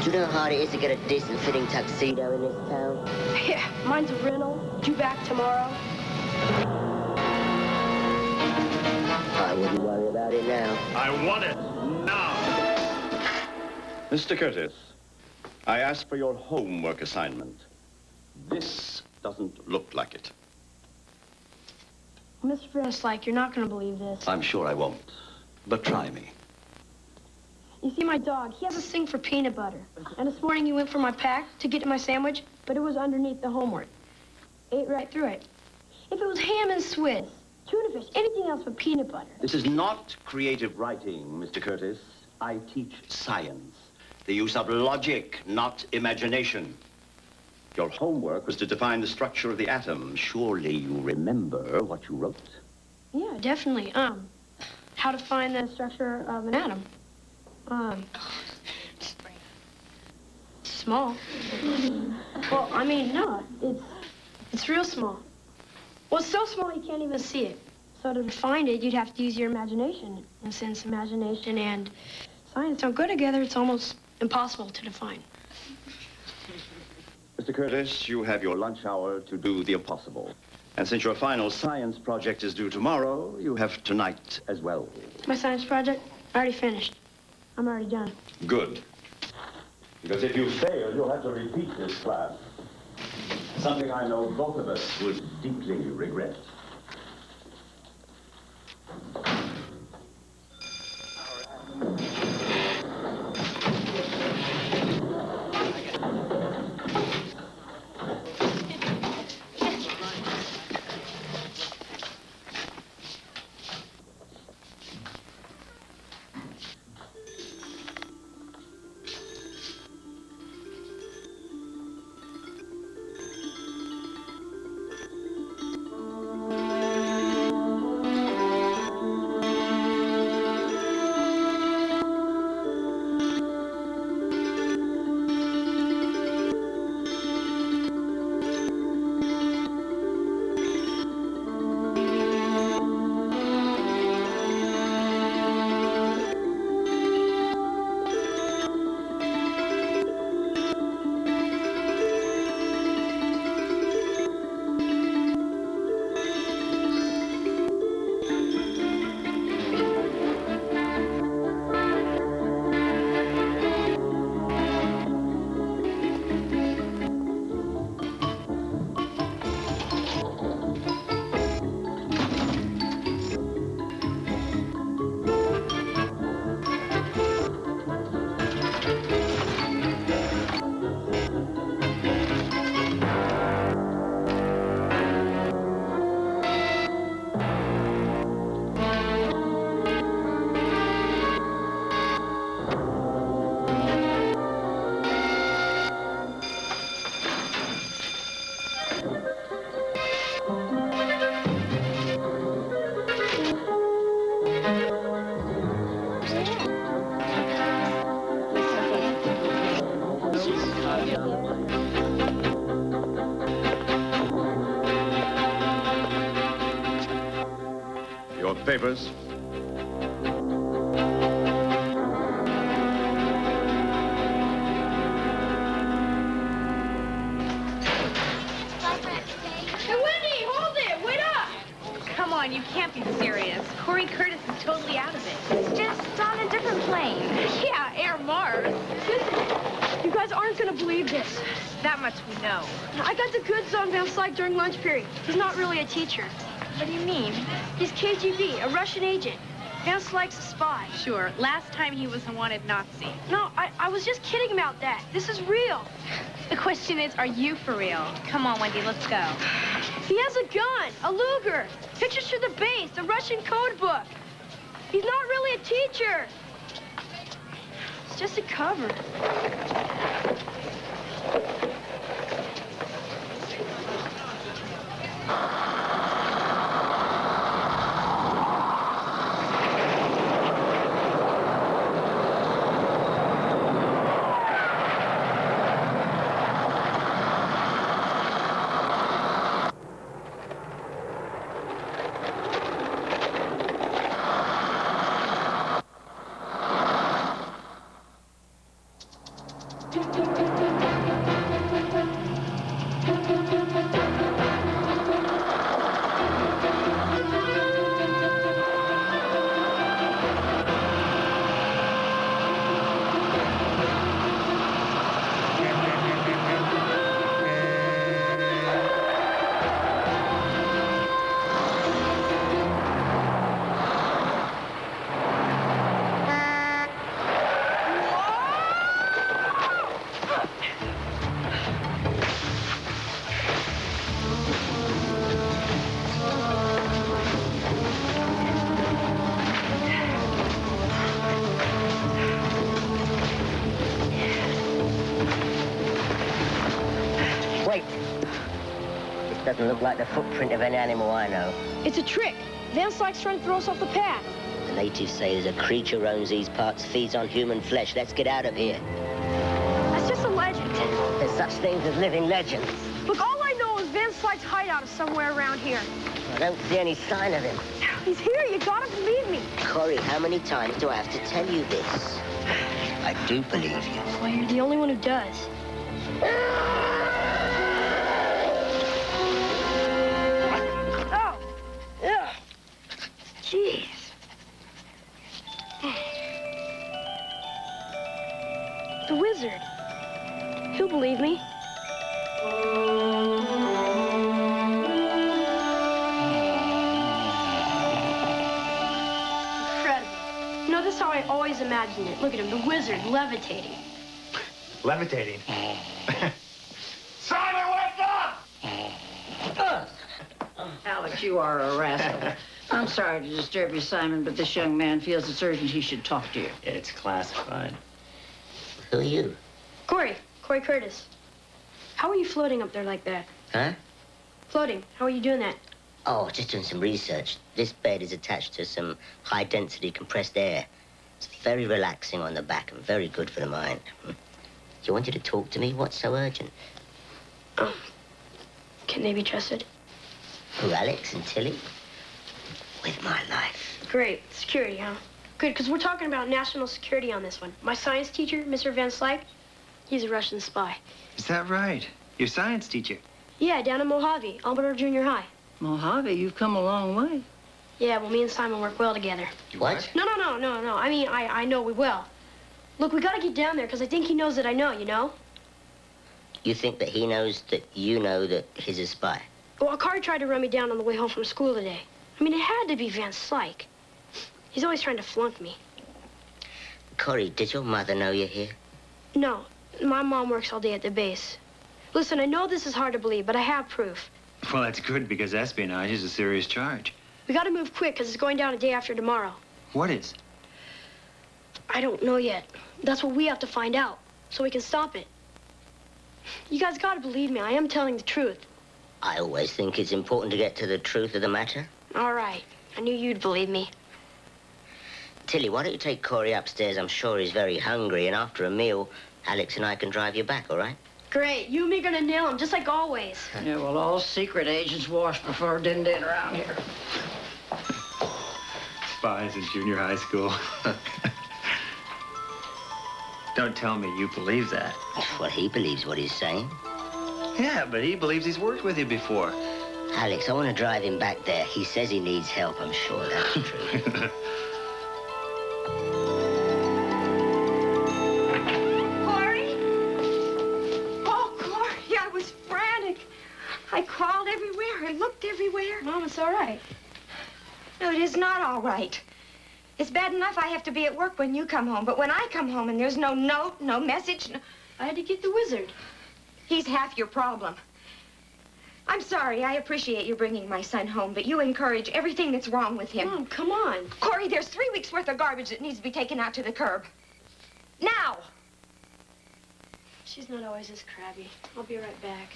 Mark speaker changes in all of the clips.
Speaker 1: Do you know how hard it is to get a decent fitting tuxedo in this town?
Speaker 2: Yeah, mine's a rental. Due back tomorrow.
Speaker 1: I wouldn't worry about it now.
Speaker 3: I want it now.
Speaker 4: Mr. Curtis, I asked for your homework assignment. This doesn't look like it.
Speaker 2: Mr. Van, you're not going to believe this.
Speaker 4: I'm sure I won't, but try me.
Speaker 2: You see, my dog, he has a thing for peanut butter. And this morning he went for my pack to get to my sandwich, but it was underneath the homework. Ate right through it. If it was ham and Swiss, tuna fish, anything else but peanut butter.
Speaker 4: This is not creative writing, Mr. Curtis. I teach science. The use of logic, not imagination. Your homework was to define the structure of the atom. Surely you remember what you wrote?
Speaker 2: Yeah, definitely. How to find the structure of an atom. Small. Well, I mean, no, it's real small. Well, it's so small you can't even see it. So to find it, you'd have to use your imagination. And since imagination and science don't go together, it's almost impossible to define.
Speaker 4: Mr. Curtis, you have your lunch hour to do the impossible. And since your final science project is due tomorrow, you have tonight as well.
Speaker 2: My science project? I already finished. I'm already done.
Speaker 4: Good. Because if you fail, you'll have to repeat this class. Something I know both of us would deeply regret. Your papers.
Speaker 5: Come on, you can't be serious. Corey Curtis is totally out of it. It's just on a different plane. Yeah, Air Mars.
Speaker 2: Listen, you guys aren't going to believe this.
Speaker 5: That much we know.
Speaker 2: I got the goods on Van Slyke during lunch period. He's not really a teacher.
Speaker 5: What do you mean?
Speaker 2: He's KGB, a Russian agent. Van Slyke's a spy.
Speaker 5: Sure, last time he was a wanted Nazi.
Speaker 2: No, I was just kidding about that. This is real.
Speaker 5: The question is, are you for real? Come on, Wendy, let's go.
Speaker 2: He has a gun, a Luger, pictures to the base, a Russian code book. He's not really a teacher. It's just a cover.
Speaker 1: Doesn't look like the footprint of any animal I know.
Speaker 2: It's a trick. Van Slyke's trying to throw us off the path.
Speaker 1: The natives say there's a creature roams these parts, feeds on human flesh. Let's get out of here.
Speaker 2: That's just a legend.
Speaker 1: There's such things as living legends.
Speaker 2: Look, all I know is Van Slyke's hideout is somewhere around here.
Speaker 1: I don't see any sign of him.
Speaker 2: He's here. You gotta believe me.
Speaker 1: Corey, how many times do I have to tell you this? I do believe you.
Speaker 2: Well, you're the only one who does. Oh. Ugh. Jeez. The wizard. He'll believe me. Incredible. You know, this is how I always imagined it. Look at him, the wizard, levitating.
Speaker 3: Levitating. Simon, wake up!
Speaker 6: Alex, you are a rascal. I'm sorry to disturb you, Simon, but this young man feels it's urgent he should talk to you.
Speaker 3: It's classified.
Speaker 1: Who are you?
Speaker 2: Corey Curtis. How are you floating up there like that?
Speaker 1: Huh?
Speaker 2: Floating. How are you doing that?
Speaker 1: Oh, just doing some research. This bed is attached to some high-density compressed air. It's very relaxing on the back and very good for the mind. Do you want you to talk to me? What's so urgent?
Speaker 2: Can they be trusted?
Speaker 1: Who, Alex and Tilly? With my life.
Speaker 2: Great. Security, huh? Good, because we're talking about national security on this one. My science teacher, Mr. Van Slyke, he's a Russian spy.
Speaker 7: Is that right? Your science teacher?
Speaker 2: Yeah, down in Mojave, Alberta Junior High.
Speaker 6: Mojave, you've come a long way.
Speaker 2: Yeah, well, me and Simon work well together.
Speaker 1: What?
Speaker 2: No. I mean, I know we will. Look, we gotta get down there, because I think he knows that I know, you know?
Speaker 1: You think that he knows that you know that he's a spy?
Speaker 2: Well, a car tried to run me down on the way home from school today. I mean, it had to be Van Slyke. He's always trying to flunk me.
Speaker 1: Corey, did your mother know you're here?
Speaker 2: No, my mom works all day at the base. Listen, I know this is hard to believe, but I have proof.
Speaker 7: Well, that's good because espionage is a serious charge.
Speaker 2: We gotta move quick, because it's going down a day after tomorrow.
Speaker 7: What is?
Speaker 2: I don't know yet. That's what we have to find out, so we can stop it. You guys gotta believe me. I am telling the truth.
Speaker 1: I always think it's important to get to the truth of the matter.
Speaker 2: All right. I knew you'd believe me.
Speaker 1: Tilly, why don't you take Corey upstairs? I'm sure he's very hungry, and after a meal, Alex and I can drive you back, all right?
Speaker 2: Great. You and me are gonna nail him, just like always.
Speaker 6: Yeah, well, all secret agents wash before din around here.
Speaker 7: Spies in junior high school. Don't tell me you believe that.
Speaker 1: Well, he believes what he's saying.
Speaker 7: Yeah, but he believes he's worked with you before.
Speaker 1: Alex, I want to drive him back there. He says he needs help. I'm sure that's true.
Speaker 5: Corey? Oh, Corey, I was frantic. I crawled everywhere. I looked everywhere.
Speaker 2: Mom, it's all right.
Speaker 5: No, it is not all right. It's bad enough I have to be at work when you come home, but when I come home and there's no note, no message,
Speaker 2: I had to get the wizard.
Speaker 5: he's half your problem. I'm sorry. I appreciate you bringing my son home, but you encourage everything that's wrong with him.
Speaker 2: Mom, come on.
Speaker 5: Corey, there's 3 weeks' worth of garbage that needs to be taken out to the curb. Now!
Speaker 2: She's not always this crabby. I'll be right back.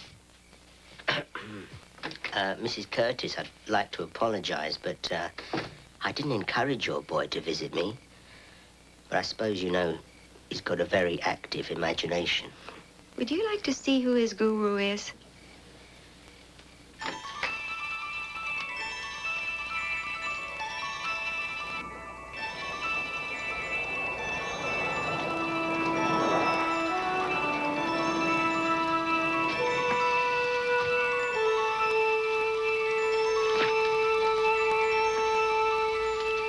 Speaker 1: Mrs. Curtis, I'd like to apologize, but I didn't encourage your boy to visit me. But I suppose you know he's got a very active imagination.
Speaker 5: Would you like to see who his guru is?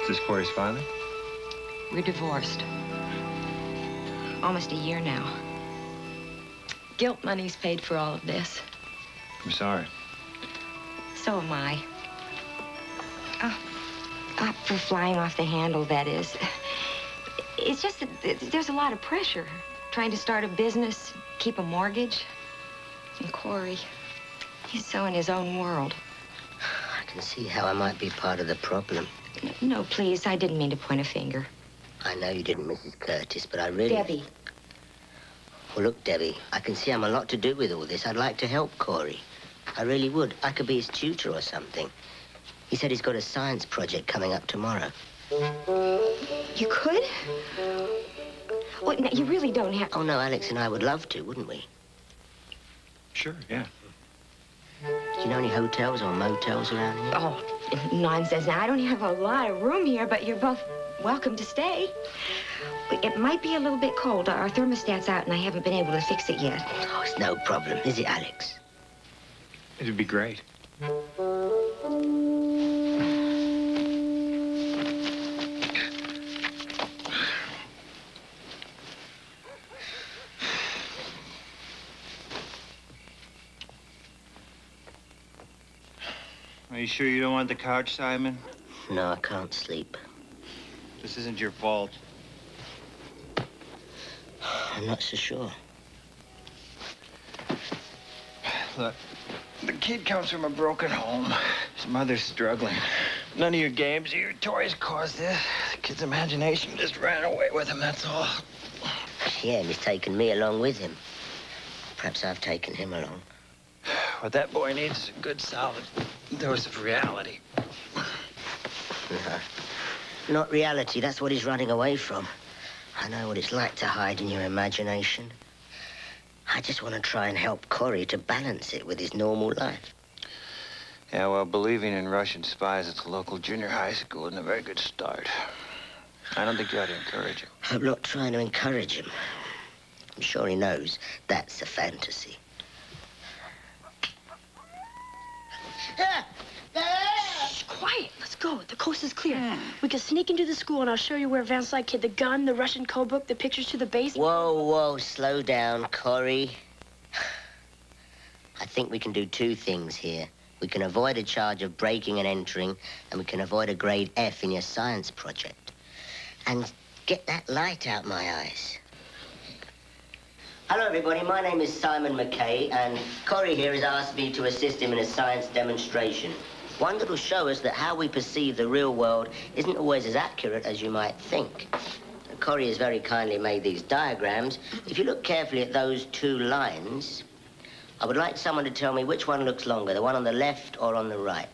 Speaker 7: Is this Corey's father?
Speaker 8: We're divorced. Almost a year now. Guilt money's paid for all of this.
Speaker 7: I'm sorry.
Speaker 8: So am I. Up for flying off the handle, that is. It's just that there's a lot of pressure. Trying to start a business, keep a mortgage. And Corey, he's so in his own world.
Speaker 1: I can see how I might be part of the problem.
Speaker 8: No, please, I didn't mean to point a finger.
Speaker 1: I know you didn't, Mrs. Curtis, but I really...
Speaker 8: Debbie.
Speaker 1: Well, look, Debbie, I can see I'm a lot to do with all this. I'd like to help Corey. I really would. I could be his tutor or something. He said he's got a science project coming up tomorrow.
Speaker 8: You could? Well, no, you really don't have...
Speaker 1: Oh, no, Alex and I would love to, wouldn't we?
Speaker 7: Sure, yeah.
Speaker 1: Do you know any hotels or motels around here?
Speaker 8: Oh, nonsense. Now, I don't have a lot of room here, but you're both welcome to stay. It might be a little bit cold. Our thermostat's out, and I haven't been able to fix it yet.
Speaker 1: Oh, it's no problem, is it, Alex?
Speaker 7: It'd be great. Are you sure you don't want the couch, Simon?
Speaker 1: No, I can't sleep.
Speaker 7: This isn't your fault.
Speaker 1: I'm not so sure.
Speaker 7: Look, the kid comes from a broken home. His mother's struggling. None of your games or your toys caused this. The kid's imagination just ran away with him, that's all.
Speaker 1: Yeah, and he's taken me along with him. Perhaps I've taken him along.
Speaker 7: What that boy needs is a good, solid dose of reality.
Speaker 1: No, not reality. That's what he's running away from. I know what it's like to hide in your imagination. I just want to try and help Corey to balance it with his normal life.
Speaker 7: Yeah, well, believing in Russian spies at the local junior high school isn't a very good start. I don't think you ought to encourage him.
Speaker 1: I'm not trying to encourage him. I'm sure he knows that's a fantasy.
Speaker 2: Shh, quiet. Let's go. The coast is clear. We can sneak into the school, and I'll show you where Van Slyke hid the gun, the Russian code book, the pictures to the base.
Speaker 1: Whoa, whoa, slow down, Corey. I think we can do two things here. We can avoid a charge of breaking and entering, and we can avoid a grade F in your science project. And get that light out my eyes. Hello, everybody. My name is Simon McKay, and Corey here has asked me to assist him in a science demonstration. One that will show us that how we perceive the real world isn't always as accurate as you might think. Corey has very kindly made these diagrams. If you look carefully at those two lines, I would like someone to tell me which one looks longer, the one on the left or on the right.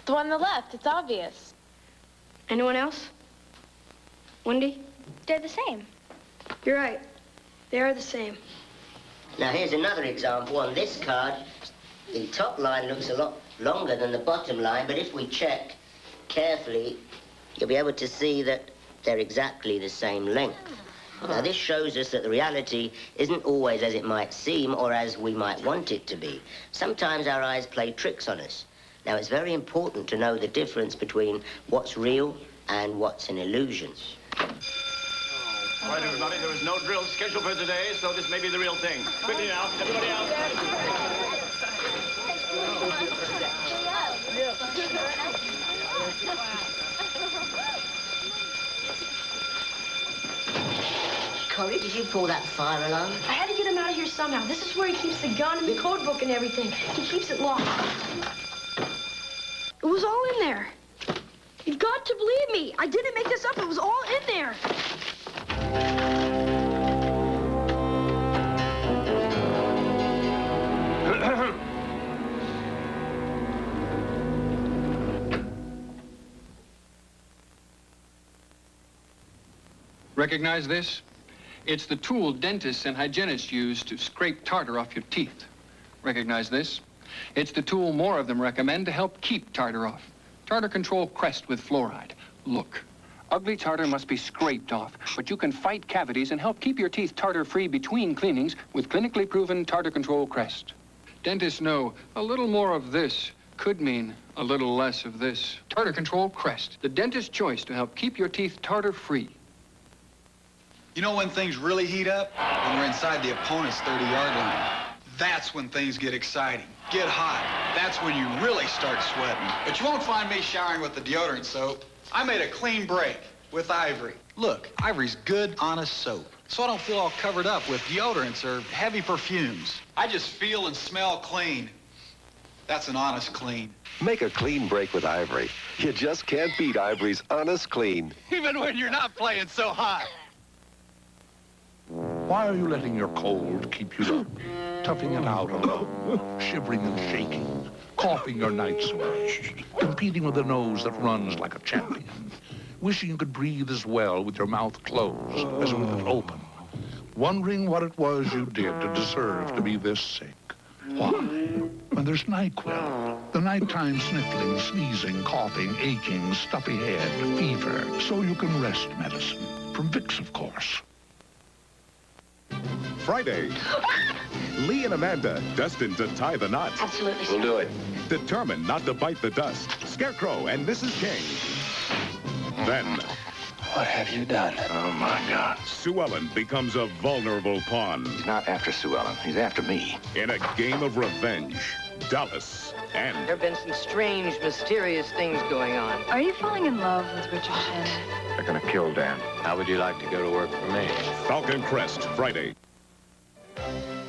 Speaker 5: The one on the left, it's obvious.
Speaker 2: Anyone else? Wendy?
Speaker 5: They're the same.
Speaker 2: You're right. They are the same.
Speaker 1: Now, here's another example. On this card, the top line looks a lot longer than the bottom line, but if we check carefully, you'll be able to see that they're exactly the same length. Now, this shows us that the reality isn't always as it might seem or as we might want it to be. Sometimes our eyes play tricks on us. Now, it's very important to know the difference between what's real and what's an illusion.
Speaker 4: All right, everybody, there is no drill scheduled for today, so this may be the real thing. Quickly now, everybody out.
Speaker 1: Corey, did you pull that fire alarm?
Speaker 2: I had to get him out of here somehow. This is where he keeps the gun and the code book and everything. He keeps it locked. It was all in there. You've got to believe me. I didn't make this up. It was all in there.
Speaker 9: Recognize this? It's the tool dentists and hygienists use to scrape tartar off your teeth. Recognize this? It's the tool more of them recommend to help keep tartar off. Tartar Control Crest with fluoride. Look, ugly tartar must be scraped off, but you can fight cavities and help keep your teeth tartar-free between cleanings with clinically proven Tartar Control Crest. Dentists know a little more of this could mean a little less of this. Tartar Control Crest, the dentist's choice to help keep your teeth tartar-free.
Speaker 10: You know when things really heat up? When we're inside the opponent's 30-yard line. That's when things get exciting, get hot. That's when you really start sweating. But you won't find me showering with the deodorant soap. I made a clean break with Ivory. Look, Ivory's good, honest soap. So I don't feel all covered up with deodorants or heavy perfumes. I just feel and smell clean. That's an honest clean.
Speaker 11: Make a clean break with Ivory. You just can't beat Ivory's honest clean.
Speaker 10: Even when you're not playing so hot.
Speaker 12: Why are you letting your cold keep you up? Toughing it out alone, shivering and shaking, coughing your nights away, competing with a nose that runs like a champion, wishing you could breathe as well with your mouth closed as with it open, wondering what it was you did to deserve to be this sick. Why? When there's NyQuil, the nighttime sniffling, sneezing, coughing, aching, stuffy head, fever, so you can rest medicine. From Vicks, of course.
Speaker 11: Friday. Lee and Amanda, destined to tie the knot.
Speaker 2: Absolutely, sir.
Speaker 11: We'll do it. Determined not to bite the dust, Scarecrow and Mrs. King. Then...
Speaker 7: What have you done?
Speaker 11: Oh, my God. Sue Ellen becomes a vulnerable pawn.
Speaker 13: He's not after Sue Ellen. He's after me.
Speaker 11: In a game of revenge, Dallas and...
Speaker 14: There have been some strange, mysterious things going on.
Speaker 5: Are you falling in love with Richard Shannon?
Speaker 13: They're gonna kill Dan.
Speaker 3: How would you like to go to work for me?
Speaker 11: Falcon Crest, Friday.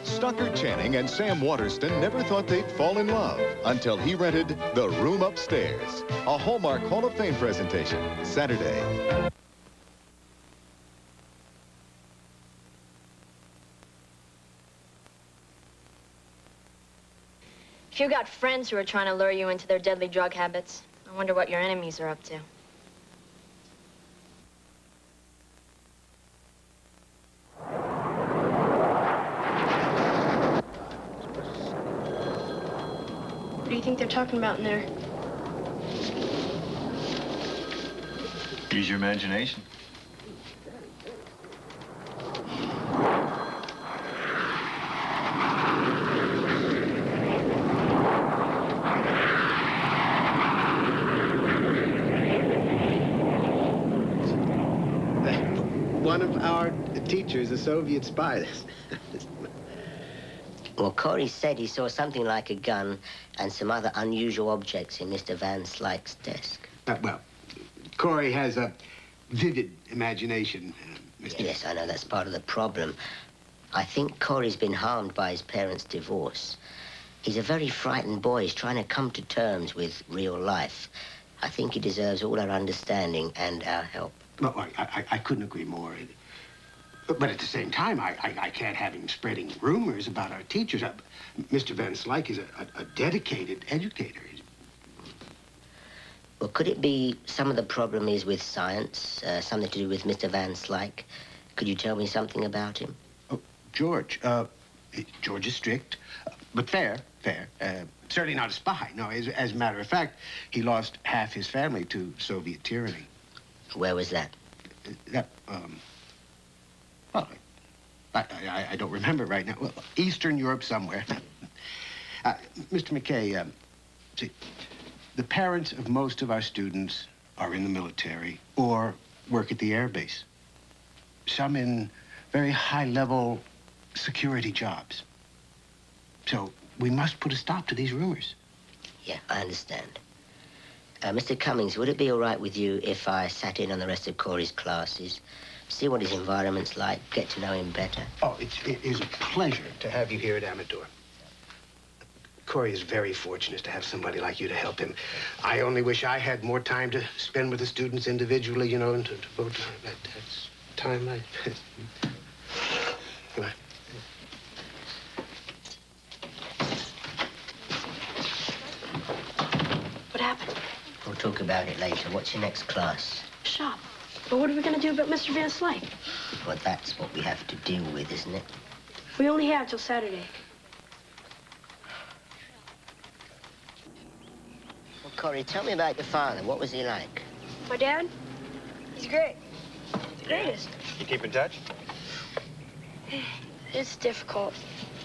Speaker 15: Stucker Channing and Sam Waterston never thought they'd fall in love until he rented The Room Upstairs, a Hallmark Hall of Fame presentation, Saturday.
Speaker 16: If you got friends who are trying to lure you into their deadly drug habits, I wonder what your enemies are up to.
Speaker 2: What do you think they're talking about in there?
Speaker 7: Use your imagination.
Speaker 17: One of our teachers, a Soviet spy.
Speaker 1: Well, Corey said he saw something like a gun and some other unusual objects in Mr. Van Slyke's desk.
Speaker 17: Well, Corey has a vivid imagination, Mr.
Speaker 1: Yes, I know that's part of the problem. I think Corey's been harmed by his parents' divorce. He's a very frightened boy. He's trying to come to terms with real life. I think he deserves all our understanding and our help.
Speaker 17: Well, I couldn't agree more. But at the same time, I can't have him spreading rumors about our teachers. Mr. Van Slyke is a dedicated educator.
Speaker 1: Well, could it be some of the problem is with science, something to do with Mr. Van Slyke? Could you tell me something about him?
Speaker 17: Oh, George. George is strict, but fair. Certainly not a spy. No, as a matter of fact, he lost half his family to Soviet tyranny.
Speaker 1: Where was that?
Speaker 17: Well, I don't remember right now. Well, Eastern Europe somewhere. Mr. McKay, see, the parents of most of our students are in the military or work at the air base. Some in very high-level security jobs. So we must put a stop to these rumors.
Speaker 1: Yeah, I understand. Mr. Cummings, would it be all right with you if I sat in on the rest of Corey's classes, see what his environment's like, get to know him better?
Speaker 17: Oh, it is a pleasure to have you here at Amador. Corey is very fortunate to have somebody like you to help him. I only wish I had more time to spend with the students individually, you know, and to devote that time. Come on.
Speaker 2: What happened?
Speaker 1: We'll talk about it later. What's your next class?
Speaker 2: Shop. But what are we going to do about Mr. Van Slyke?
Speaker 1: Well, that's what we have to deal with, isn't it?
Speaker 2: We only have till Saturday.
Speaker 1: Well, Corey, tell me about your father. What was he like?
Speaker 2: My dad? He's great. The greatest.
Speaker 7: You keep in touch?
Speaker 2: It's difficult.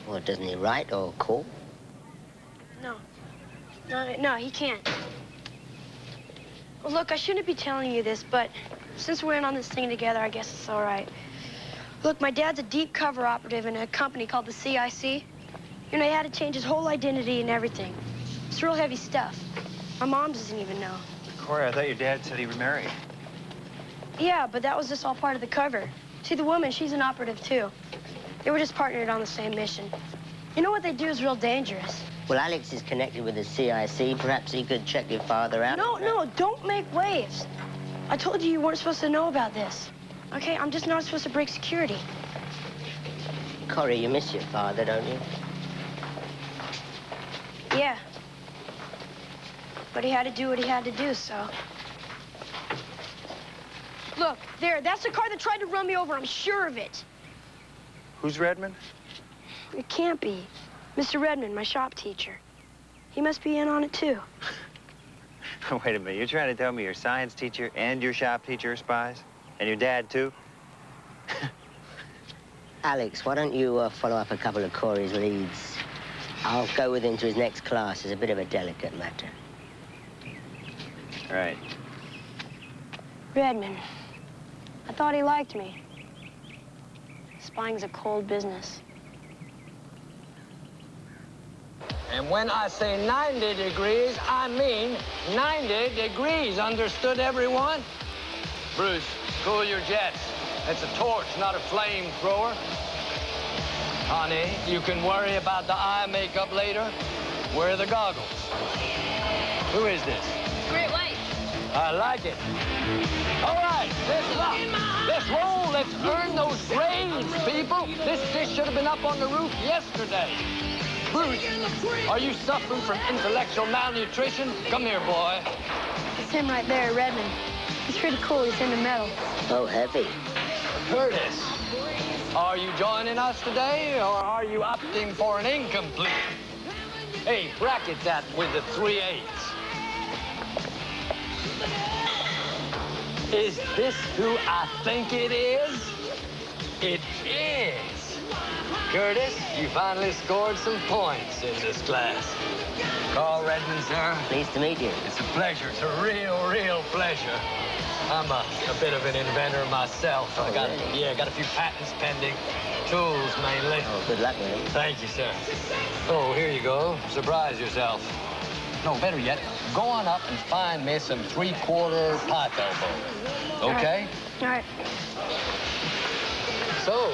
Speaker 1: Well, doesn't he write or call?
Speaker 2: No, he can't. Well, look, I shouldn't be telling you this, but since we're in on this thing together, I guess it's all right. Look, my dad's a deep cover operative in a company called the CIC. You know, he had to change his whole identity and everything. It's real heavy stuff. My mom doesn't even know.
Speaker 7: Corey, I thought your dad said he remarried.
Speaker 2: Yeah, but that was just all part of the cover. See, the woman, she's an operative, too. They were just partnered on the same mission. You know what they do is real dangerous.
Speaker 1: Well, Alex is connected with the CIC. Perhaps he could check your father out.
Speaker 2: No, don't make waves. I told you weren't supposed to know about this. Okay, I'm just not supposed to break security.
Speaker 1: Corey, you miss your father, don't you?
Speaker 2: Yeah. But he had to do what he had to do, so. Look, there, that's the car that tried to run me over. I'm sure of it.
Speaker 7: Who's Redmond?
Speaker 2: It can't be. Mr. Redmond, my shop teacher. He must be in on it, too.
Speaker 7: Wait a minute, you're trying to tell me your science teacher and your shop teacher are spies? And your dad, too?
Speaker 1: Alex, why don't you follow up a couple of Corey's leads? I'll go with him to his next class. It's a bit of a delicate matter.
Speaker 7: Right.
Speaker 2: Redmond, I thought he liked me. Spying's a cold business.
Speaker 14: And when I say 90 degrees, I mean 90 degrees. Understood, everyone? Bruce, cool your jets. It's a torch, not a flamethrower. Honey, you can worry about the eye makeup later. Wear the goggles. Who is this?
Speaker 5: Great White.
Speaker 14: I like it. All right, let's rock. Let's roll. Let's earn those grades, people. This dish should have been up on the roof yesterday. Bruce, are you suffering from intellectual malnutrition? Come here, boy.
Speaker 2: It's him right there, Redmond. He's pretty cool. He's into metal.
Speaker 1: Oh, heavy.
Speaker 14: Curtis, are you joining us today, or are you opting for an incomplete? Hey, bracket that with the 3/8. Is this who I think it is? It is. Curtis, you finally scored some points in this class. Carl Redmond, sir.
Speaker 1: Pleased to meet you.
Speaker 14: It's a pleasure. It's a real pleasure. I'm a bit of an inventor myself. I got a few patents pending. Tools, mainly.
Speaker 1: Oh, good luck with them.
Speaker 14: Thank you, sir. Oh, here you go. Surprise yourself. No, better yet, go on up and find me some 3/4 pot elbow. Okay?
Speaker 2: All right.
Speaker 14: So,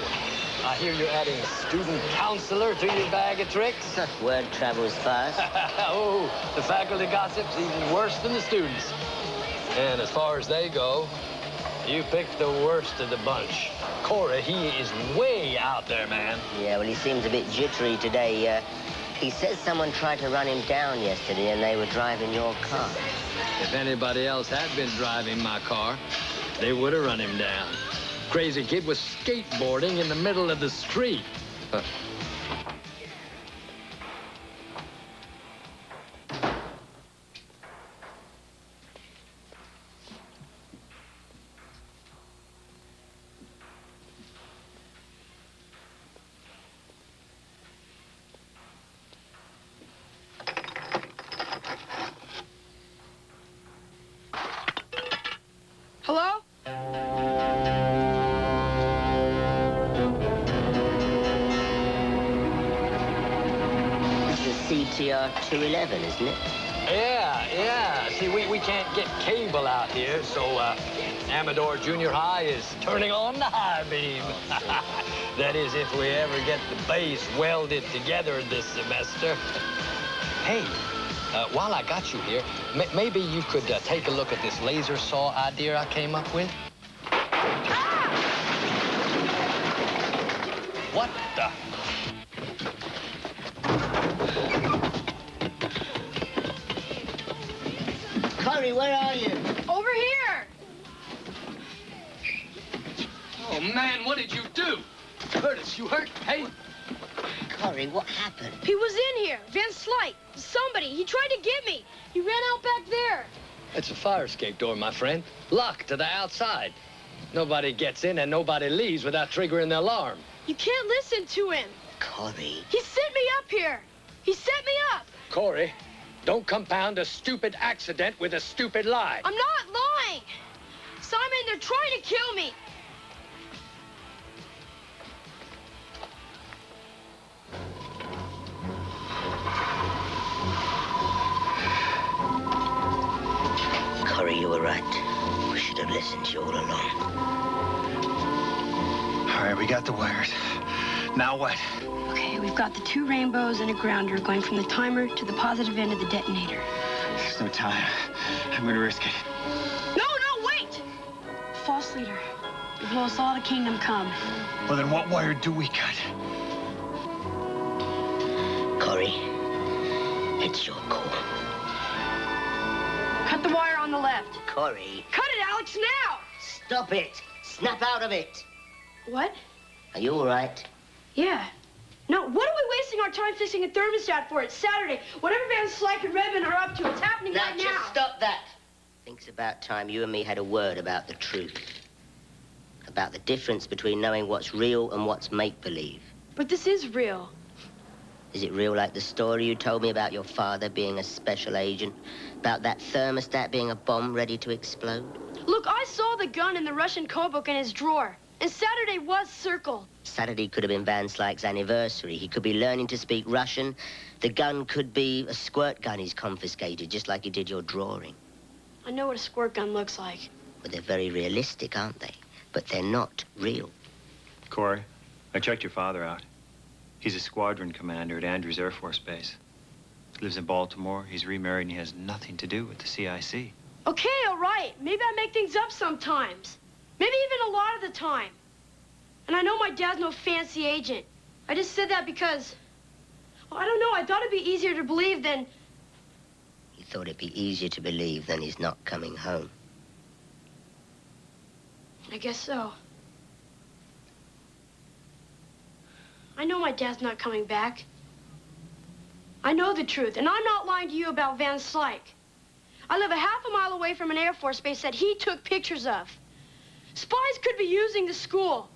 Speaker 14: I hear you're adding student counselor to your bag of tricks.
Speaker 1: Word travels fast.
Speaker 14: Oh, the faculty gossip's even worse than the students. And as far as they go, you picked the worst of the bunch. Corey, he is way out there, man.
Speaker 1: Yeah, well, he seems a bit jittery today. He says someone tried to run him down yesterday and they were driving your car.
Speaker 14: If anybody else had been driving my car, they would have run him down. Crazy kid was skateboarding in the middle of the street.
Speaker 2: Hello?
Speaker 1: This is CTR 211, isn't it?
Speaker 14: Yeah. See, we can't get cable out here, so Amador Junior High is turning on the high beam. That is, if we ever get the base welded together this semester. Hey, while I got you here, maybe you could take a look at this laser saw idea I came up with. What the?
Speaker 1: Corey, where are you?
Speaker 2: Over here!
Speaker 9: Oh, man, what did you do? Curtis, you hurt? Hey?
Speaker 1: Corey, what happened?
Speaker 2: He was in here. Van Slyke. Somebody. He tried to get me. He ran out back there.
Speaker 14: It's a fire escape door, my friend. Locked to the outside. Nobody gets in and nobody leaves without triggering the alarm.
Speaker 2: You can't listen to him.
Speaker 1: Corey.
Speaker 2: He sent me up here. He set me up.
Speaker 14: Corey, don't compound a stupid accident with a stupid lie.
Speaker 2: I'm not lying. Simon, they're trying to kill me.
Speaker 1: Corey, you were right. We should have listened to you all along.
Speaker 7: All right, we got the wires. Now what?
Speaker 2: Okay, we've got the 2 rainbows and a grounder going from the timer to the positive end of the detonator.
Speaker 7: There's no time. I'm gonna risk it.
Speaker 2: No, wait! False leader. If will us all to kingdom come.
Speaker 7: Well, then what wire do we cut?
Speaker 1: It's your call.
Speaker 2: Cut the wire on the left.
Speaker 1: Corey.
Speaker 2: Cut it, Alex, now!
Speaker 1: Stop it. Snap out of it.
Speaker 2: What?
Speaker 1: Are you all right?
Speaker 2: Yeah. No, what are we wasting our time fixing a thermostat for? It's Saturday. Whatever Van Slyke and Redmond are up to, it's happening right now.
Speaker 1: Just stop that. I think it's about time you and me had a word about the truth. About the difference between knowing what's real and what's make-believe.
Speaker 2: But this is real.
Speaker 1: Is it real like the story you told me about your father being a special agent? About that thermostat being a bomb ready to explode?
Speaker 2: Look, I saw the gun in the Russian code book in his drawer. And Saturday was Circle.
Speaker 1: Saturday could have been Van Slyke's anniversary. He could be learning to speak Russian. The gun could be a squirt gun he's confiscated, just like he did your drawing.
Speaker 2: I know what a squirt gun looks like.
Speaker 1: But they're very realistic, aren't they? But they're not real.
Speaker 3: Corey, I checked your father out. He's a squadron commander at Andrews Air Force Base. He lives in Baltimore. He's remarried and he has nothing to do with the CIC.
Speaker 2: Okay, all right. Maybe I make things up sometimes. Maybe even a lot of the time. And I know my dad's no fancy agent. I just said that because, well, I don't know, I thought it'd be easier to believe than...
Speaker 1: You thought it'd be easier to believe than he's not coming home.
Speaker 2: I guess so. I know my dad's not coming back. I know the truth, and I'm not lying to you about Van Slyke. I live a half a mile away from an Air Force base that he took pictures of. Spies could be using the school.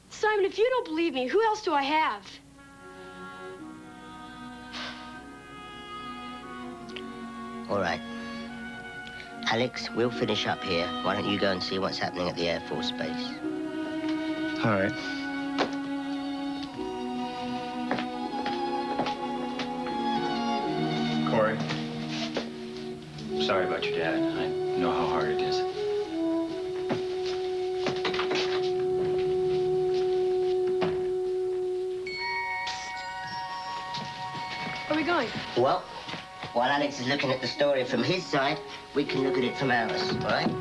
Speaker 2: Simon, if you don't believe me, who else do I have?
Speaker 1: All right. Alex, we'll finish up here. Why don't you go and see what's happening at the Air Force Base?
Speaker 3: All right. Corey, sorry about your dad. I know how hard it is.
Speaker 2: Where are we going?
Speaker 1: Well, while Alex is looking at the story from his side, we can look at it from ours, all right?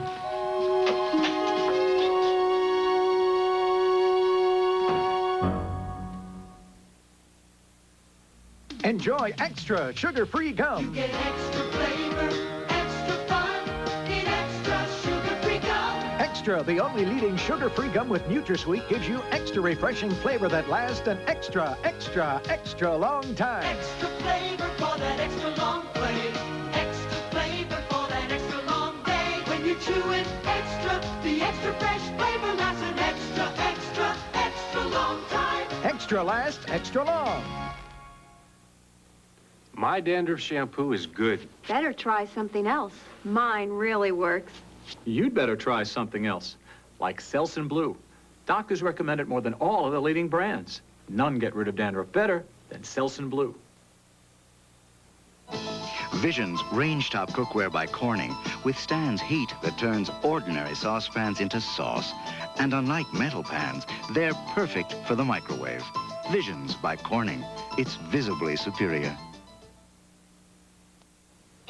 Speaker 18: Enjoy extra sugar-free gum.
Speaker 19: You get extra flavor, extra fun in extra sugar-free gum.
Speaker 18: Extra, the only leading sugar-free gum with NutraSweet, gives you extra refreshing flavor that lasts an extra, extra, extra long time.
Speaker 19: Extra flavor for that extra long play. Extra flavor for that extra long day. When you chew it extra, the extra fresh flavor lasts an extra, extra, extra long time.
Speaker 18: Extra lasts extra long.
Speaker 20: My dandruff shampoo is good.
Speaker 21: Better try something else. Mine really works.
Speaker 20: You'd better try something else, like Selsun Blue. Doctors recommend it more than all of the leading brands. None get rid of dandruff better than Selsun Blue.
Speaker 22: Vision's range-top cookware by Corning withstands heat that turns ordinary saucepans into sauce. And unlike metal pans, they're perfect for the microwave. Vision's by Corning. It's visibly superior.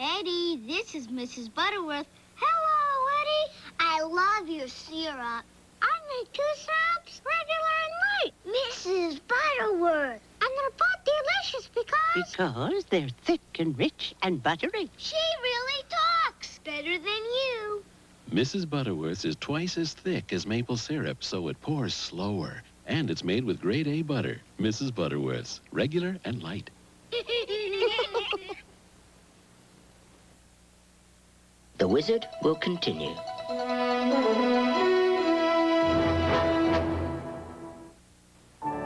Speaker 23: Eddie, this is Mrs. Butterworth. Hello, Eddie. I love your syrup. I make 2 syrups, regular and light. Mrs. Butterworth. And they're both delicious
Speaker 24: Because they're thick and rich and buttery.
Speaker 23: She really talks better than you.
Speaker 25: Mrs. Butterworth's is twice as thick as maple syrup, so it pours slower. And it's made with grade A butter. Mrs. Butterworth's, regular and light.
Speaker 1: The Wizard will continue.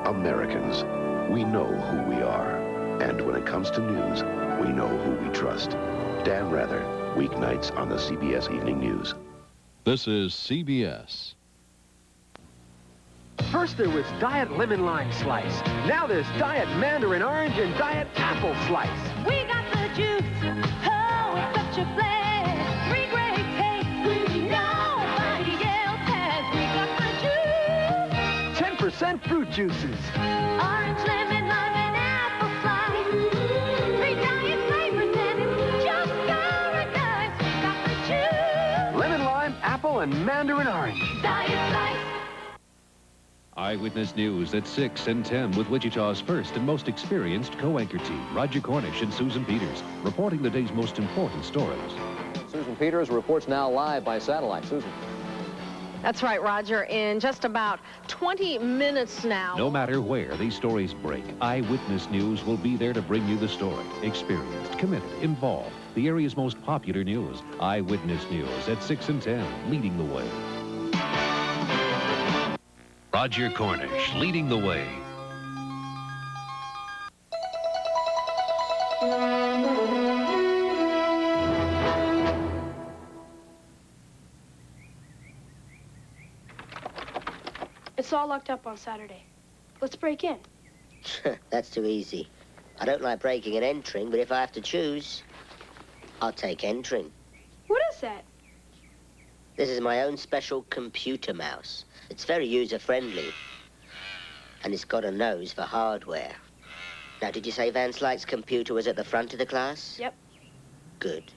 Speaker 26: Americans, we know who we are. And when it comes to news, we know who we trust. Dan Rather, weeknights on the CBS Evening News.
Speaker 27: This is CBS.
Speaker 18: First there was Diet Lemon Lime Slice. Now there's Diet Mandarin Orange and Diet Apple Slice.
Speaker 19: We got the juice. Oh, it's such a blast. 3 great tastes. Nobody else has. We got the juice.
Speaker 18: 10% fruit juices.
Speaker 19: Orange, lemon, lime, and apple slice. 3 diet flavors and it's just paradise. We got the juice.
Speaker 18: Lemon lime, apple, and mandarin orange.
Speaker 19: Diet slice.
Speaker 4: Eyewitness News at 6 and 10 with Wichita's first and most experienced co-anchor team, Roger Cornish and Susan Peters, reporting the day's most important stories.
Speaker 6: Susan Peters reports now live by satellite. Susan.
Speaker 8: That's right, Roger. In just about 20 minutes now.
Speaker 4: No matter where these stories break, Eyewitness News will be there to bring you the story. Experienced, committed, involved. The area's most popular news. Eyewitness News at 6 and 10, leading the way. Roger Cornish, leading the way.
Speaker 2: It's all locked up on Saturday. Let's break in.
Speaker 1: That's too easy. I don't like breaking and entering, but if I have to choose, I'll take entering.
Speaker 2: What is that?
Speaker 1: This is my own special computer mouse. It's very user-friendly. And it's got a nose for hardware. Now, did you say Van Slyke's computer was at the front of the class?
Speaker 2: Yep.
Speaker 1: Good.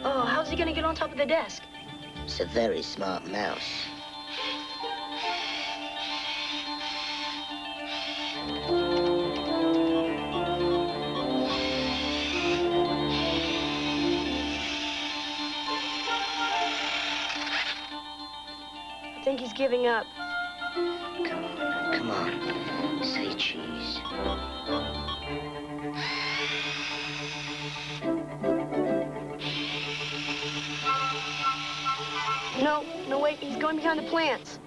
Speaker 2: Oh, how's he gonna get on top of the desk?
Speaker 1: It's a very smart mouse.
Speaker 2: I think he's giving up.
Speaker 1: Come on. Say cheese.
Speaker 2: No, wait, he's going behind the plants.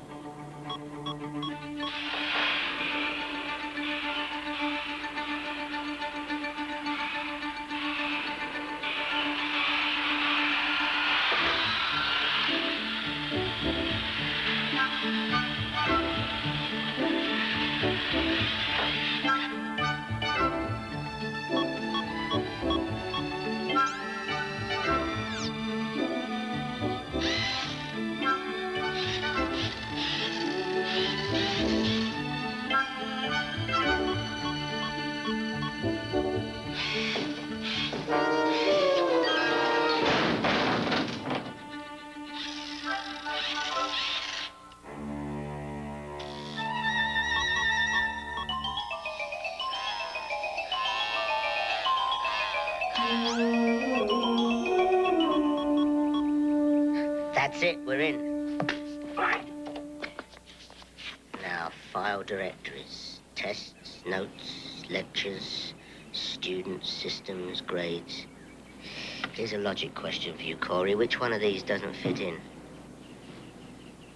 Speaker 1: That's it, we're in. Now, file directories, tests, notes, lectures, students, systems, grades. Here's a logic question for you, Corey. Which one of these doesn't fit in?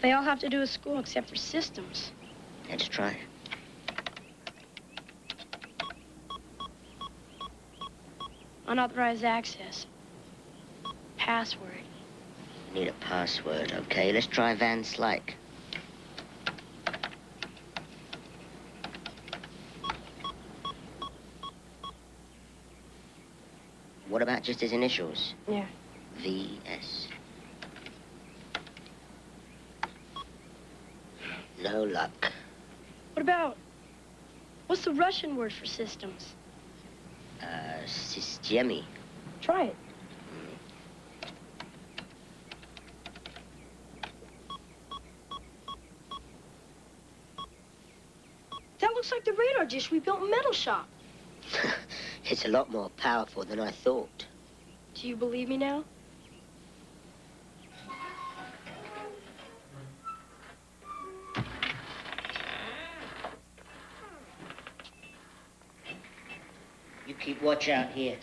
Speaker 2: They all have to do with school except for systems.
Speaker 1: Let's try.
Speaker 2: Unauthorized access. Password.
Speaker 1: Need a password, okay? Let's try Van Slyke. What about just his initials?
Speaker 2: Yeah.
Speaker 1: VS. No luck.
Speaker 2: What about... What's the Russian word for systems?
Speaker 1: Systemy.
Speaker 2: Try it. That looks like the radar dish we built in Metal Shop.
Speaker 1: It's a lot more powerful than I thought.
Speaker 2: Do you believe me now?
Speaker 1: You keep watch out here.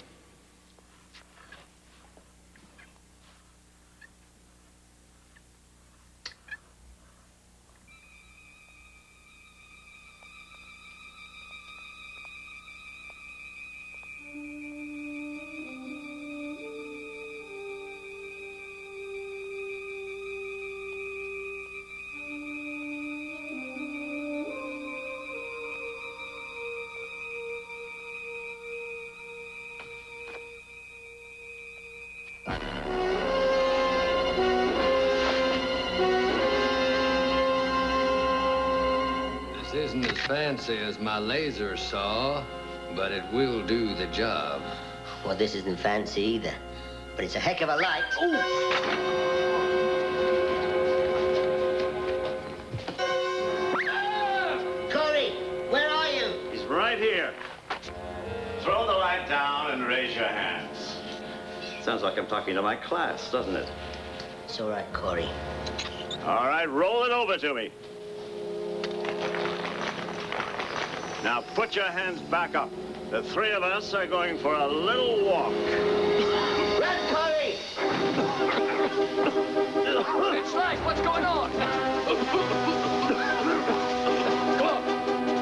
Speaker 14: This isn't as fancy as my laser saw, but it will do the job.
Speaker 1: Well, this isn't fancy either, but it's a heck of a light. Ooh! Corey, where are you?
Speaker 10: He's right here. Throw the light down and raise your hands. Sounds like I'm talking to my class, doesn't it?
Speaker 1: It's all right, Corey.
Speaker 10: All right, roll it over to me. Now put your hands back up. The three of us are going for a little walk.
Speaker 1: Run, Corey!
Speaker 14: It's light. What's going on?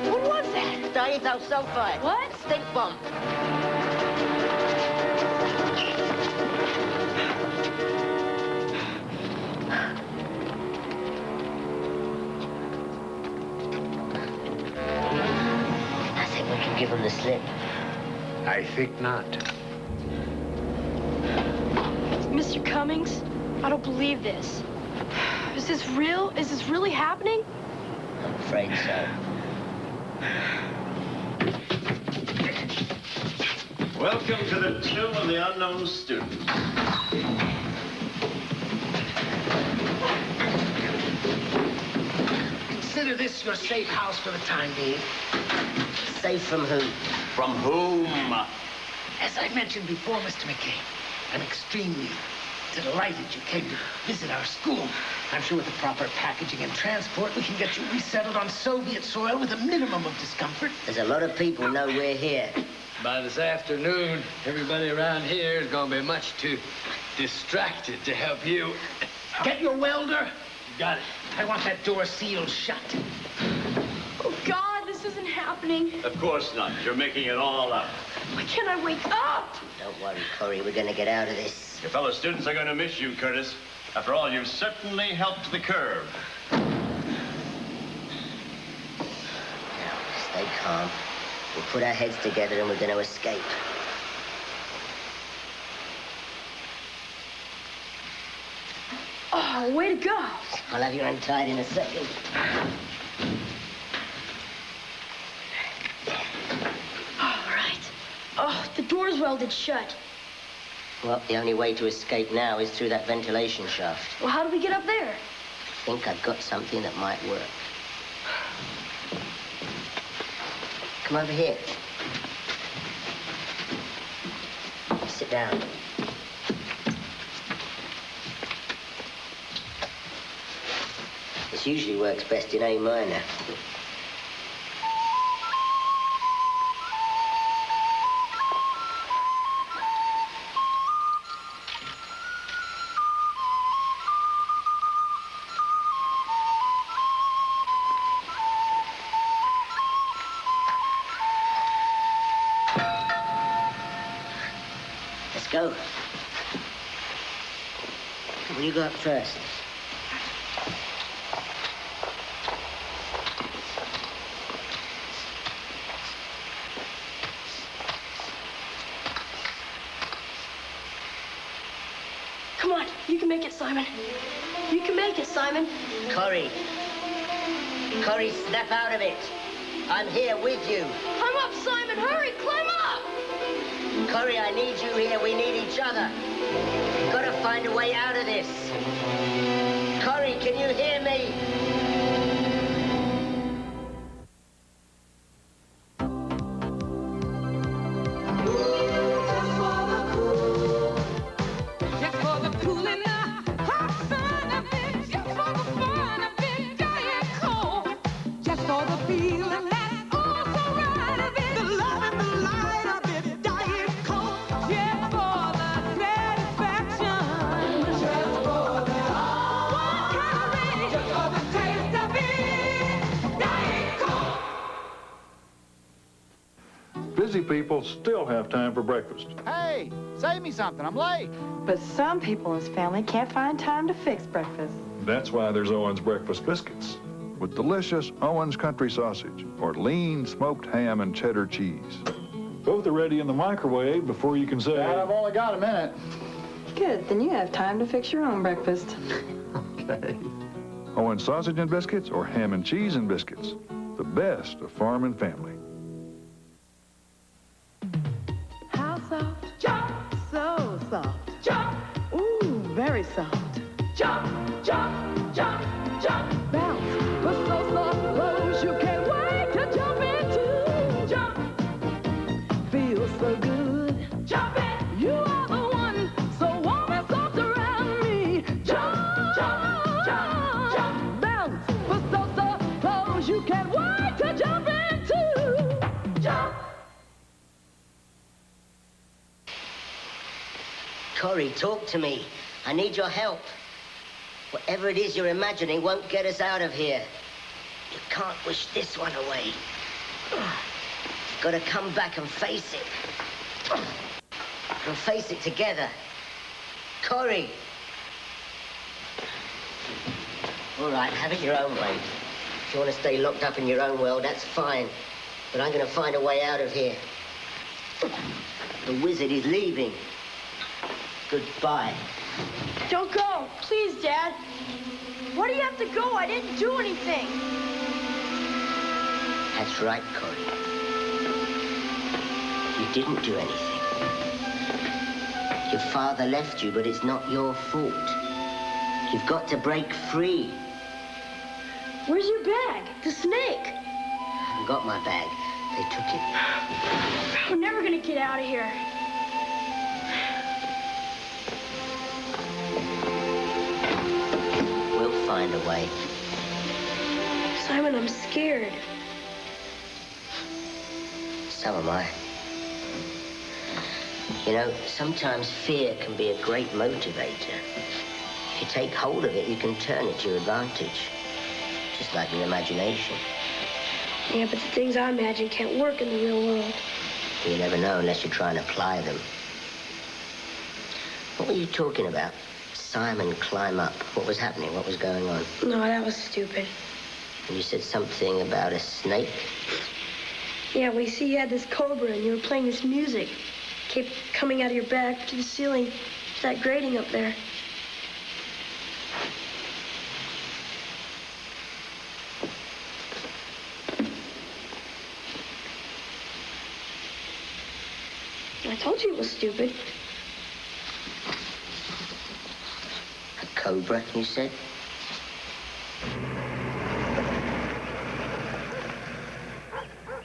Speaker 1: What was that? Diethyl sulfide.
Speaker 2: What?
Speaker 1: Stink bomb. I think we can give him the slip.
Speaker 11: I think not.
Speaker 2: Mr. Cummings, I don't believe this. Is this real? Is this really happening?
Speaker 1: I'm afraid so.
Speaker 10: Welcome to the Tomb of the Unknown Student.
Speaker 11: Consider this your safe house for the time being.
Speaker 1: Safe from who?
Speaker 10: From whom?
Speaker 11: As I mentioned before, Mr. McCain, I'm extremely delighted you came to visit our school. I'm sure with the proper packaging and transport, we can get you resettled on Soviet soil with a minimum of discomfort.
Speaker 1: There's a lot of people know we're here.
Speaker 14: By this afternoon, everybody around here is going to be much too distracted to help you.
Speaker 11: Get your welder.
Speaker 14: Got it.
Speaker 11: I want that door sealed shut.
Speaker 2: Oh, God, this isn't happening.
Speaker 10: Of course not. You're making it all up.
Speaker 2: Why can't I wake up?
Speaker 1: Don't worry, Corey. We're going to get out of this.
Speaker 10: Your fellow students are going to miss you, Curtis. After all, you've certainly helped the curve.
Speaker 1: Now, stay calm. We'll put our heads together and we're going to escape.
Speaker 2: Oh, way to go.
Speaker 1: I'll have you untied in a second.
Speaker 2: All right. Oh, the door's welded shut.
Speaker 1: Well, the only way to escape now is through that ventilation shaft.
Speaker 2: Well, how do we get up there?
Speaker 1: I think I've got something that might work. Come over here. Sit down. This usually works best in A minor. Let's go. Will you go up first?
Speaker 2: Come on, you can make it, Simon. You can make it, Simon.
Speaker 1: Corey. Corey, snap out of it. I'm here with you.
Speaker 2: I'm up, Simon. Hurry, climb up.
Speaker 1: Corey, I need you here. We need each other. Gotta find a way out of this. Corey, can you hear me?
Speaker 12: Busy people still have time for breakfast.
Speaker 18: Hey, save me something. I'm late.
Speaker 13: But some people in his family can't find time to fix breakfast.
Speaker 12: That's why there's Owen's Breakfast Biscuits with delicious Owen's Country Sausage or lean smoked ham and cheddar cheese. Both are ready in the microwave before you can say...
Speaker 18: Dad, I've only got a minute.
Speaker 13: Good, then you have time to fix your own breakfast.
Speaker 12: Okay. Owen's Sausage and Biscuits or ham and cheese and biscuits. the best of farm and family.
Speaker 13: How soft?
Speaker 19: Jump,
Speaker 13: So soft.
Speaker 19: jump,
Speaker 13: Ooh, very soft.
Speaker 19: jump, jump, jump, jump,
Speaker 13: Bounce. But so soft clothes you can't wait to jump into.
Speaker 19: jump,
Speaker 13: Feels so good.
Speaker 19: jump it.
Speaker 13: You are the one, so warm and soft around me. Jump,
Speaker 19: jump, jump, jump.
Speaker 13: Bounce. But so soft clothes you can't wait to jump into.
Speaker 19: Jump.
Speaker 1: Corey, talk to me. I need your help. Whatever it is you're imagining won't get us out of here. You can't wish this one away. You've got to come back and face it. We'll face it together. Corey. All right, have it your own way. If you want to stay locked up in your own world, that's fine. But I'm going to find a way out of here. The wizard is leaving. Goodbye.
Speaker 2: Don't go. Please, Dad. Why do you have to go? I didn't do anything.
Speaker 1: That's right, Corey. You didn't do anything. Your father left you, but it's not your fault. You've got to break free.
Speaker 2: Where's your bag? The snake.
Speaker 1: I haven't got my bag. They took it.
Speaker 2: We're never gonna get out of here.
Speaker 1: We'll find a way.
Speaker 2: Simon, I'm scared.
Speaker 1: So am I. You know, sometimes fear can be a great motivator. If you take hold of it, you can turn it to your advantage. Just like your imagination.
Speaker 2: Yeah, but the things I imagine can't work in the real world.
Speaker 1: You never know unless you try and apply them. What were you talking about? Simon climb up. What was happening? What was going on?
Speaker 2: No, that was stupid.
Speaker 1: And you said something about a snake?
Speaker 2: Yeah, well, you see, you had this cobra and you were playing this music. It kept coming out of your back to the ceiling. To that grating up there. I told you it was stupid.
Speaker 1: A cobra, you said?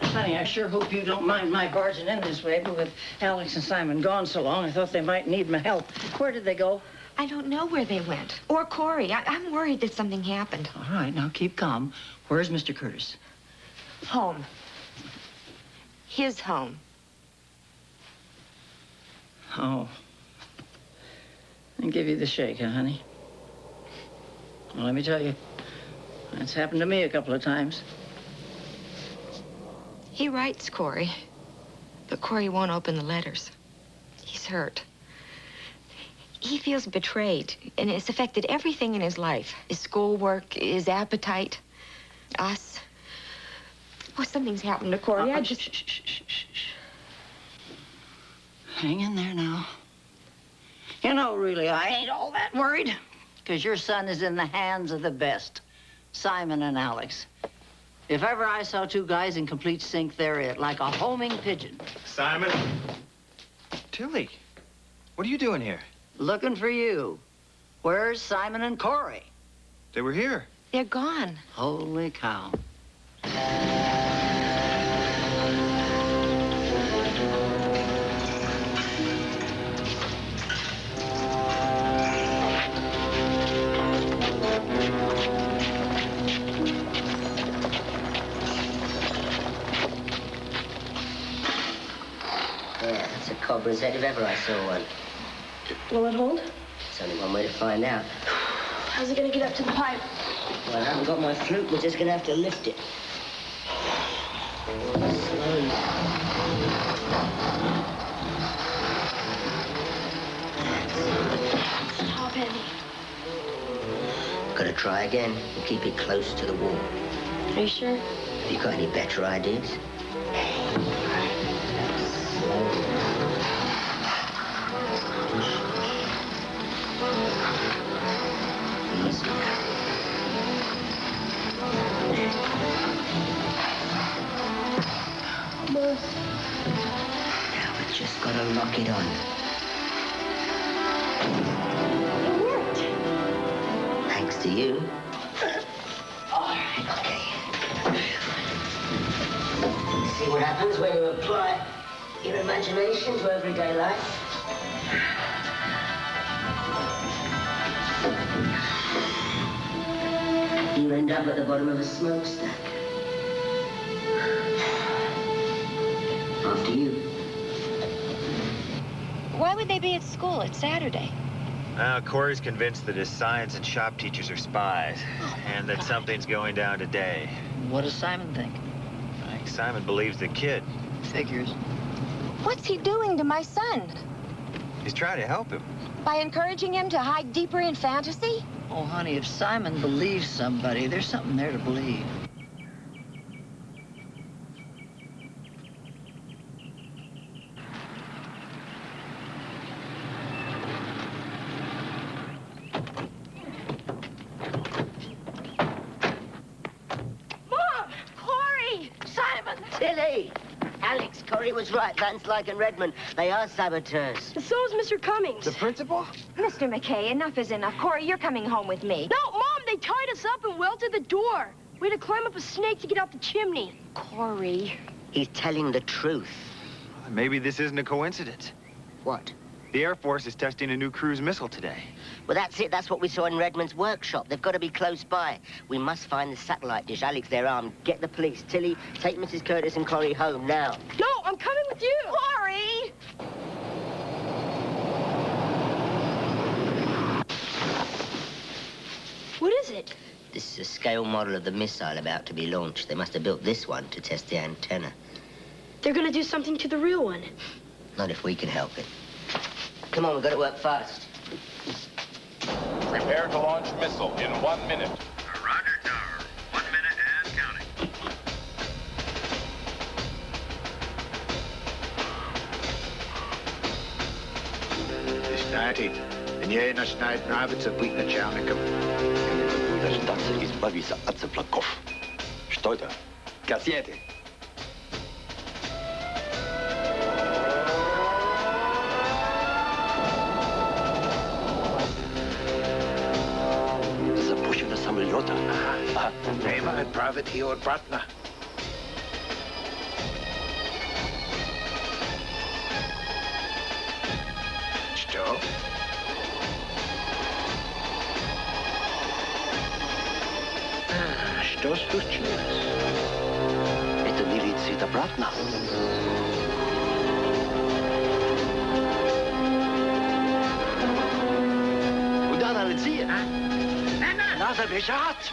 Speaker 3: Honey, I sure hope you don't mind my barging in this way, but with Alex and Simon gone so long, I thought they might need my help. Where did they go?
Speaker 5: I don't know where they went. Or Corey. I'm worried that something happened.
Speaker 3: All right, now keep calm. Where's Mr. Curtis?
Speaker 5: Home. His home.
Speaker 3: Oh. And give you the shake, huh, honey? Well, let me tell you, that's happened to me a couple of times.
Speaker 5: He writes, Corey. But Corey won't open the letters. He's hurt. He feels betrayed, and it's affected everything in his life. His schoolwork, his appetite, us. Oh, something's happened to Corey. I just...
Speaker 3: Shh. Hang in there now. You know, really, I ain't all that worried, because your son is in the hands of the best, Simon and Alex. If ever I saw two guys in complete sync, they're it, like a homing pigeon.
Speaker 7: Simon? Tilly, what are you doing here?
Speaker 3: Looking for you. Where's Simon and Corey?
Speaker 7: They were here.
Speaker 5: They're gone.
Speaker 3: Holy cow.
Speaker 1: Yeah, that's a cobra's head if ever I saw one.
Speaker 2: Will it hold?
Speaker 1: There's only one way to find out.
Speaker 2: How's it gonna get up to the pipe?
Speaker 1: Well, I haven't got my flute. We're just gonna have to lift it. Slowly.
Speaker 2: Stop, Andy.
Speaker 1: Gotta try again and keep it close to the wall.
Speaker 2: Are you sure?
Speaker 1: Have you got any better ideas? Slowly. Easy now. Now lock it on.
Speaker 2: It worked.
Speaker 1: Thanks to you. All right, okay. See what happens when you apply your imagination to everyday life. You end up at the bottom of a smokestack. After you.
Speaker 5: Why would they be at school? It's Saturday.
Speaker 7: Corey's convinced that his science and shop teachers are spies, and that something's going down today.
Speaker 3: What does Simon think?
Speaker 7: I think Simon believes the kid.
Speaker 3: Figures.
Speaker 5: What's he doing to my son?
Speaker 7: He's trying to help him.
Speaker 5: By encouraging him to hide deeper in fantasy?
Speaker 3: Oh, honey, if Simon believes somebody, there's something there to believe.
Speaker 2: Mom! Corey!
Speaker 3: Simon!
Speaker 1: Tilly! Alex, Corey was right. Van Slyke and Redmond, they are saboteurs.
Speaker 2: And so is Mr. Cummings.
Speaker 7: The principal?
Speaker 5: Mr. McKay, enough is enough. Corey, you're coming home with me.
Speaker 2: No, Mom, they tied us up and welded the door. We had to climb up a snake to get out the chimney.
Speaker 5: Corey.
Speaker 1: He's telling the truth.
Speaker 7: Maybe this isn't a coincidence.
Speaker 1: What?
Speaker 7: The Air Force is testing a new cruise missile today.
Speaker 1: Well, that's it. That's what we saw in Redmond's workshop. They've got to be close by. We must find the satellite dish. Alex, they're armed. Get the police. Tilly, take Mrs. Curtis and Corey home now.
Speaker 2: No, I'm coming with you.
Speaker 5: Corey!
Speaker 2: What is it?
Speaker 1: This is a scale model of the missile about to be launched. They must have built this one to test the antenna.
Speaker 2: They're gonna do something to the real one.
Speaker 1: Not if we can help it. Come on, we've got to work fast.
Speaker 9: Prepare to launch missile in 1 minute.
Speaker 10: Roger, Tower. 1 minute and counting.
Speaker 11: Started. En jij naar snijdt naar het op de Tjanikum.
Speaker 10: Dat is Bavisa Atseplakov. Что это? Кассеты. Запущено самолета.
Speaker 11: Nema отправить ее обратно. Что? Что случилось?
Speaker 10: Это не летит обратно. Куда она летит? Надо бежать!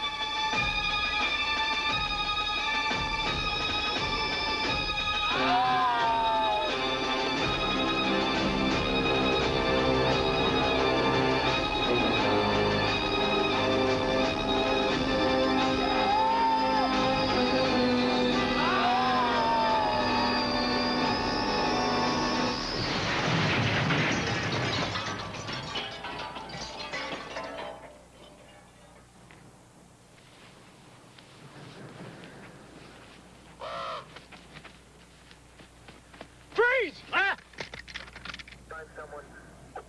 Speaker 11: Freeze! Ah!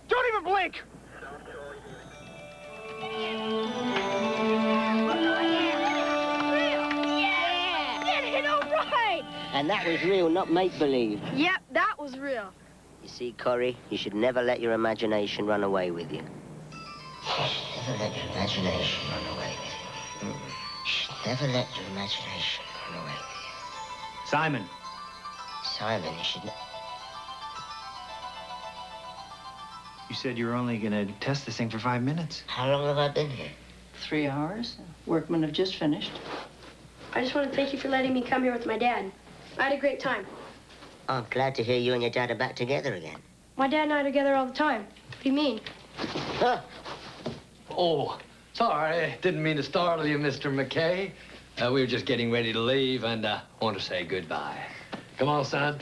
Speaker 11: Don't even blink!
Speaker 1: And that was real, not make-believe.
Speaker 2: Yep, that was real.
Speaker 1: You see, Corey, you should never let your imagination run away with you. Never let your imagination run away with you. Never let your imagination run away with you.
Speaker 7: Simon.
Speaker 1: Simon, you should...
Speaker 7: You said you were only gonna test this thing for 5 minutes.
Speaker 1: How long have I been here?
Speaker 3: 3 hours. Workmen have just finished.
Speaker 2: I just want to thank you for letting me come here with my dad. I had a great time.
Speaker 1: I'm glad to hear you and your dad are back together again.
Speaker 2: My dad and I are together all the time. What do you mean?
Speaker 1: Huh.
Speaker 14: Oh, sorry. Didn't mean to startle you, Mr. McKay. We were just getting ready to leave and want to say goodbye. Come on, son.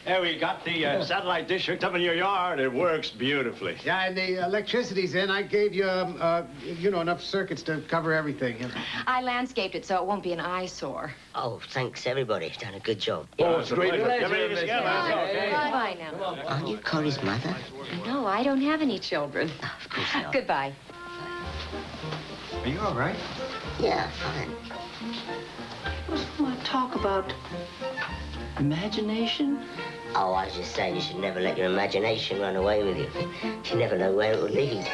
Speaker 10: Hey, we got the satellite dish hooked up in your yard. It works beautifully.
Speaker 11: Yeah, and the electricity's in. I gave you, enough circuits to cover everything.
Speaker 5: I landscaped it so it won't be an eyesore.
Speaker 1: Oh, thanks, everybody. You've done a good job.
Speaker 10: Oh, it's a great pleasure.
Speaker 5: Bye now.
Speaker 1: Aren't you Corey's mother?
Speaker 5: No, I don't have any children.
Speaker 1: Oh, of course not.
Speaker 5: Goodbye.
Speaker 7: Are you all right?
Speaker 1: Yeah, fine.
Speaker 3: What's all that talk about imagination?
Speaker 1: Oh, I was just saying you should never let your imagination run away with you. You never know where it will lead.